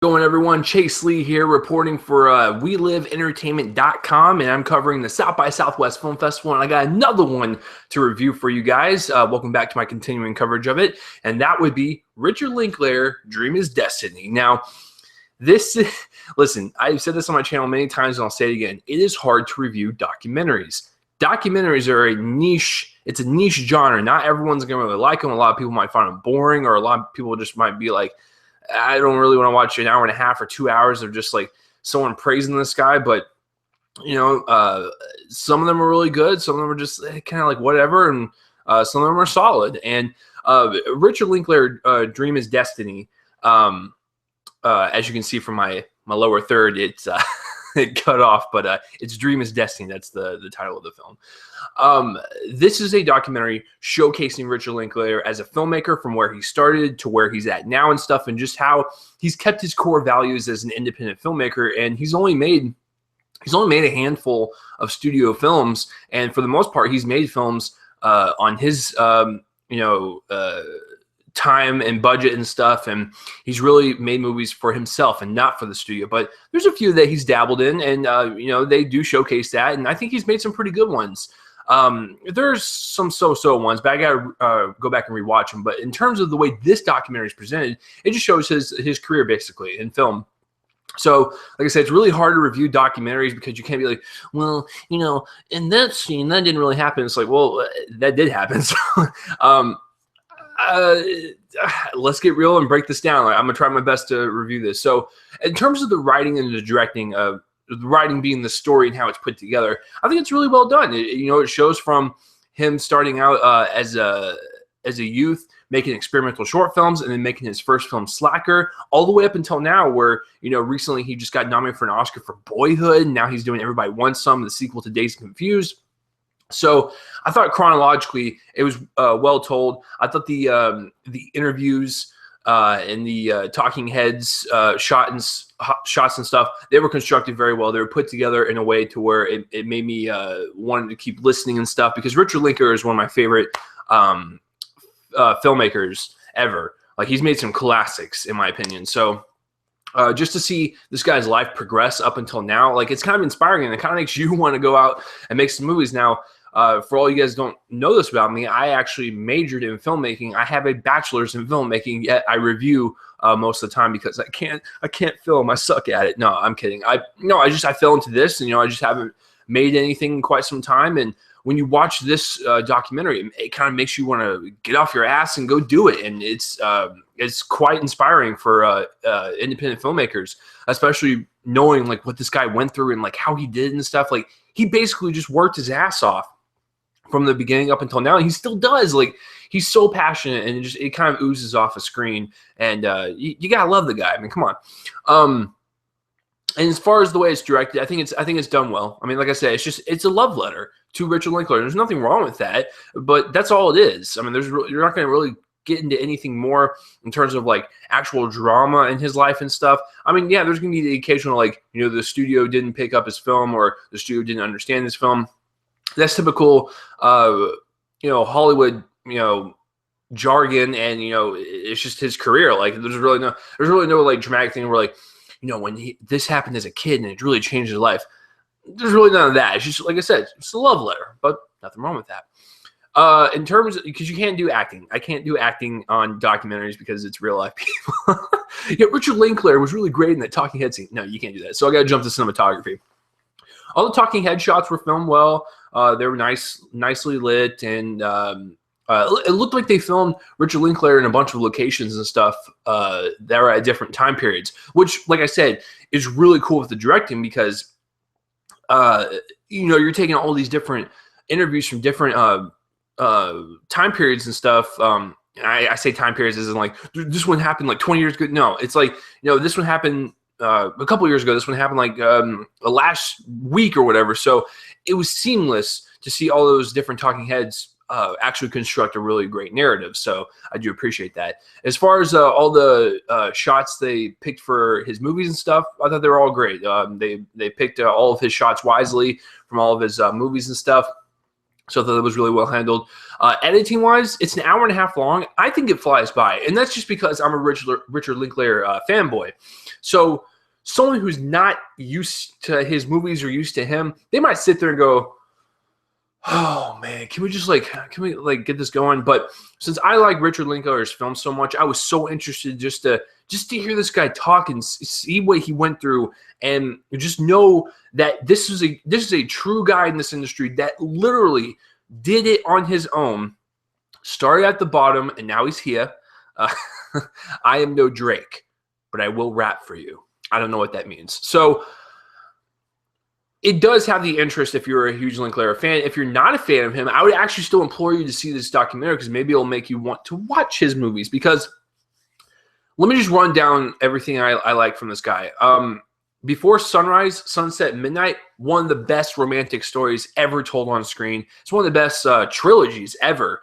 Going everyone, Chase Lee here reporting for WeLiveEntertainment.com, and I'm covering the South by Southwest Film Festival, and I got another one to review for you guys. Welcome back to my continuing coverage of it, and that would be Richard Linklater, Dream is Destiny. Now, listen, I've said this on my channel many times, and I'll say it again. It is hard to review documentaries. Documentaries are it's a niche genre. Not everyone's going to really like them. A lot of people might find them boring, or a lot of people just might be like, I don't really want to watch an hour and a half or 2 hours of just like someone praising this guy. But, some of them are really good. Some of them are just kind of like whatever. And some of them are solid. And Richard Linklater, Dream is Destiny. As you can see from my lower third, it's it cut off, but it's Dream is Destiny. That's the title of the film. This is a documentary showcasing Richard Linklater as a filmmaker, from where he started to where he's at now and stuff, and just how he's kept his core values as an independent filmmaker. And he's only made a handful of studio films, and for the most part, he's made films on his time and budget and stuff, and he's really made movies for himself and not for the studio. But there's a few that he's dabbled in, and they do showcase that, and I think he's made some pretty good ones. There's some so-so ones, but I gotta go back and rewatch them. But in terms of the way this documentary is presented, it just shows his career basically in film. So, like I said, it's really hard to review documentaries because you can't be like, well, in that scene that didn't really happen. It's like, well, that did happen. So, let's get real and break this down. I'm gonna try my best to review this. So, in terms of the writing and the directing, the writing being the story and how it's put together, I think it's really well done. It shows from him starting out as a youth, making experimental short films, and then making his first film, Slacker, all the way up until now, where recently he just got nominated for an Oscar for Boyhood, and now he's doing Everybody Wants Some, the sequel to Dazed and Confused. So I thought chronologically it was well told. I thought the interviews and the talking heads shots and stuff, they were constructed very well. They were put together in a way to where it made me want to keep listening and stuff, because Richard Linklater is one of my favorite filmmakers ever. Like, he's made some classics in my opinion. So just to see this guy's life progress up until now, like, it's kind of inspiring, and it kind of makes you want to go out and make some movies. Now, for all you guys don't know this about me, I actually majored in filmmaking. I have a bachelor's in filmmaking, yet I review most of the time because I can't film. I suck at it. No, I'm kidding. I fell into this, and I just haven't made anything in quite some time. And when you watch this documentary, it kind of makes you want to get off your ass and go do it. And it's quite inspiring for independent filmmakers, especially knowing like what this guy went through and like how he did and stuff. Like, he basically just worked his ass off from the beginning up until now, and he still does. Like, he's so passionate, and it kind of oozes off a screen. And you gotta love the guy. I mean, come on. And as far as the way it's directed, I think it's done well. I mean, like I said, it's a love letter to Richard Linklater. There's nothing wrong with that, but that's all it is. I mean, you're not going to really get into anything more in terms of like actual drama in his life and stuff. I mean, yeah, there's going to be the occasional, like, the studio didn't pick up his film, or the studio didn't understand his film. That's typical, Hollywood, jargon, and it's just his career. Like, there's really no like dramatic thing where, like, when this happened as a kid and it really changed his life. There's really none of that. It's just, like I said, it's a love letter, but nothing wrong with that. In terms of, because you can't do acting. I can't do acting on documentaries because it's real life people. Yeah, Richard Linklater was really great in that talking head scene. No, you can't do that. So I got to jump to cinematography. All the talking head shots were filmed well. They were nicely lit, and it looked like they filmed Richard Linklater in a bunch of locations and stuff that were at different time periods, which, like I said, is really cool with the directing, because you're taking all these different interviews from different time periods and stuff. I say time periods isn't like this one happened like 20 years ago. No, it's like, this one happened a couple years ago. This one happened like last week or whatever. So it was seamless to see all those different talking heads actually construct a really great narrative. So I do appreciate that. As far as all the shots they picked for his movies and stuff, I thought they were all great. They picked all of his shots wisely from all of his movies and stuff. So I thought that was really well handled. Editing wise, it's an hour and a half long. I think it flies by, and that's just because I'm a Richard Linklater fanboy. So someone who's not used to his movies or used to him, they might sit there and go, "Oh man, can we get this going?" But since I like Richard Linklater's films so much, I was so interested just to hear this guy talk and see what he went through, and just know that this is a true guy in this industry that literally did it on his own, started at the bottom, and now he's here. I am no Drake, but I will rap for you. I don't know what that means. So it does have the interest if you're a huge Linklater fan. If you're not a fan of him, I would actually still implore you to see this documentary, because maybe it'll make you want to watch his movies. Because let me just run down everything I like from this guy. Before Sunrise, Sunset, Midnight, one of the best romantic stories ever told on screen. It's one of the best trilogies ever.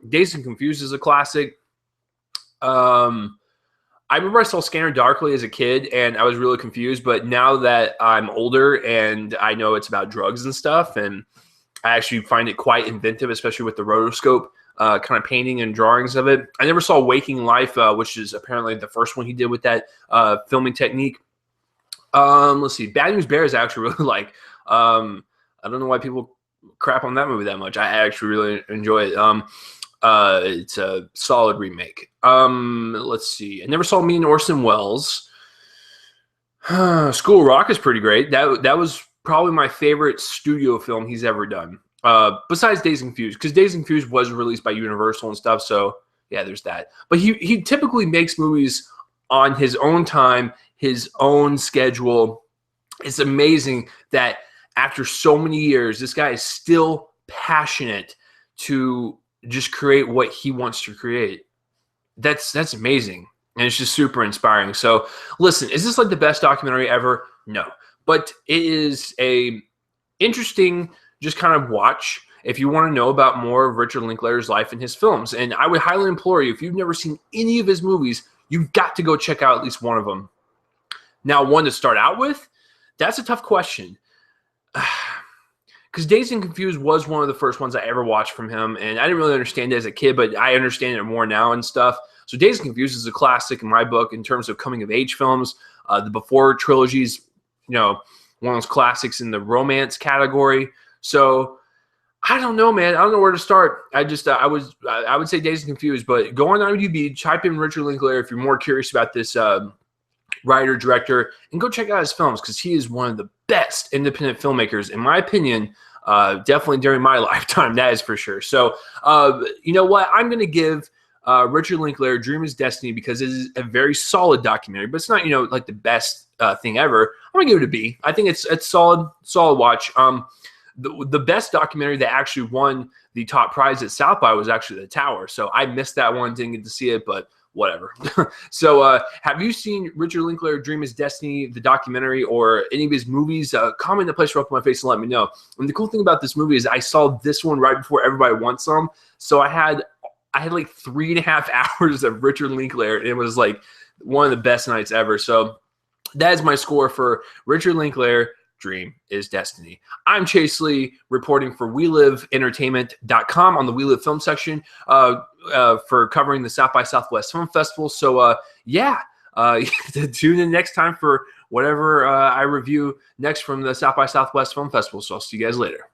Dazed and Confused is a classic. I remember I saw Scanner Darkly as a kid, and I was really confused. But now that I'm older and I know it's about drugs and stuff, and I actually find it quite inventive, especially with the rotoscope kind of painting and drawings of it. I never saw Waking Life, which is apparently the first one he did with that filming technique. Let's see. Bad News Bears I actually really like. I don't know why people crap on that movie that much. I actually really enjoy it. It's a solid remake. Let's see. I never saw Me and Orson Welles. School of Rock is pretty great. That was probably my favorite studio film he's ever done. Besides Dazed and Confused, because Dazed and Confused was released by Universal and stuff. So yeah, there's that. But he typically makes movies on his own time, his own schedule. It's amazing that after so many years, this guy is still passionate to just create what he wants to create. That's amazing. And it's just super inspiring. So listen, is this like the best documentary ever? No. But it is a interesting just kind of watch if you want to know about more of Richard Linklater's life and his films. And I would highly implore you, if you've never seen any of his movies, you've got to go check out at least one of them. Now, one to start out with, that's a tough question. Because Dazed and Confused was one of the first ones I ever watched from him, and I didn't really understand it as a kid, but I understand it more now and stuff. So Dazed and Confused is a classic in my book in terms of coming-of-age films. The Before trilogies, one of those classics in the romance category. So I don't know, man. I don't know where to start. I would say Dazed and Confused, but go on IMDb, type in Richard Linklater if you're more curious about this writer, director, and go check out his films, because he is one of the best independent filmmakers, in my opinion, definitely during my lifetime, that is for sure. So, you know what? I'm going to give Richard Linklater Dream is Destiny, because it is a very solid documentary, but it's not, like the best thing ever. I'm going to give it a B. I think it's solid watch. The best documentary that actually won the top prize at South by was actually The Tower. So I missed that one, didn't get to see it, but whatever. So have you seen Richard Linklater Dream is Destiny, the documentary, or any of his movies? Comment in the place right up my face and let me know. And the cool thing about this movie is I saw this one right before Everybody Wants Some. So I had like 3.5 hours of Richard Linklater, and it was like one of the best nights ever. So that is my score for Richard Linklater Dream is Destiny. I'm Chase Lee, reporting for WeLiveEntertainment.com on the We Live film section for covering the South by Southwest Film Festival. So, tune in next time for whatever I review next from the South by Southwest Film Festival. So I'll see you guys later.